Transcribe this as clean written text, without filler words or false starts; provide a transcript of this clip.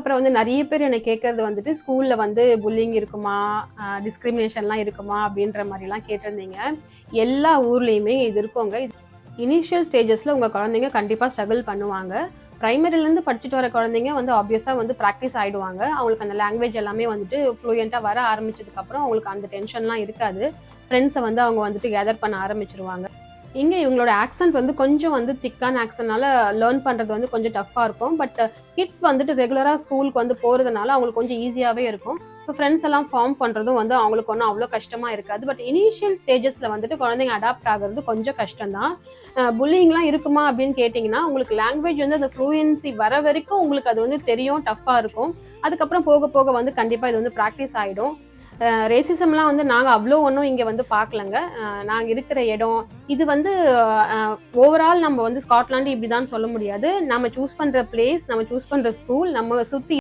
அப்புறம் வந்து நிறைய பேர் என்ன கேட்கறது வந்துட்டு ஸ்கூல்ல வந்து புல்லிங் இருக்குமா, டிஸ்கிரிமினேஷன்லாம் இருக்குமா அப்படின்ற மாதிரிலாம் கேட்டிருந்தீங்க. எல்லா ஊர்லயுமே இது இருக்குங்க. இனிஷியல் ஸ்டேஜஸ்ல உங்க குழந்தைங்க கண்டிப்பா ஸ்ட்ரகிள் பண்ணுவாங்க. பிரைமரில இருந்து படிச்சுட்டு வர குழந்தைங்க வந்து ஆப்வியஸா வந்து பிராக்டிஸ் ஆயிடுவாங்க. அவங்களுக்கு அந்த லாங்குவேஜ் எல்லாமே வந்துட்டு ஃப்ளூயண்டா வர ஆரம்பிச்சதுக்கு அப்புறம் அவங்களுக்கு அந்த டென்ஷன்லாம் இருக்காது. ஃப்ரெண்ட்ஸை வந்து அவங்க வந்துட்டு கேதர் பண்ண ஆரம்பிச்சிருவாங்க. இங்க இவங்களோட ஆக்சென்ட் வந்து கொஞ்சம் வந்து திக்கான ஆக்சென்ட்னால லேர்ன் பண்றது வந்து கொஞ்சம் டஃப்பா இருக்கும். பட் கிட்ஸ் வந்துட்டு ரெகுலரா ஸ்கூலுக்கு வந்து போறதுனால அவங்களுக்கு கொஞ்சம் ஈஸியாவே இருக்கும். ஸோ ஃப்ரெண்ட்ஸ் எல்லாம் ஃபார்ம் பண்றதும் வந்து அவங்களுக்கு ஒன்றும் அவ்வளோ கஷ்டமா இருக்காது. பட் இனிஷியல் ஸ்டேஜஸ்ல வந்துட்டு குழந்தைங்க அடாப்ட் ஆகுறது கொஞ்சம் கஷ்டம் தான். புல்லிங்லாம் இருக்குமா அப்படின்னு கேட்டிங்கன்னா, உங்களுக்கு லாங்குவேஜ் வந்து அந்த ஃப்ளூயன்சி வர வரைக்கும் உங்களுக்கு அது வந்து தெரியும், டஃப்பா இருக்கும். அதுக்கப்புறம் போக போக வந்து கண்டிப்பா இது வந்து ப்ராக்டிஸ் ஆயிடும். ரேசிசம்லாம் வந்து நாங்க அவ்வளோ ஒன்றும் இங்க வந்து பார்க்கலங்க. நாங்க இருக்கிற இடம் இது வந்து ஓவரால் நம்ம வந்து ஸ்காட்லாந்து இப்படிதான் சொல்ல முடியாது. நம்ம சூஸ் பண்ற பிளேஸ், நம்ம சூஸ் பண்ற ஸ்கூல், நம்ம சுத்தி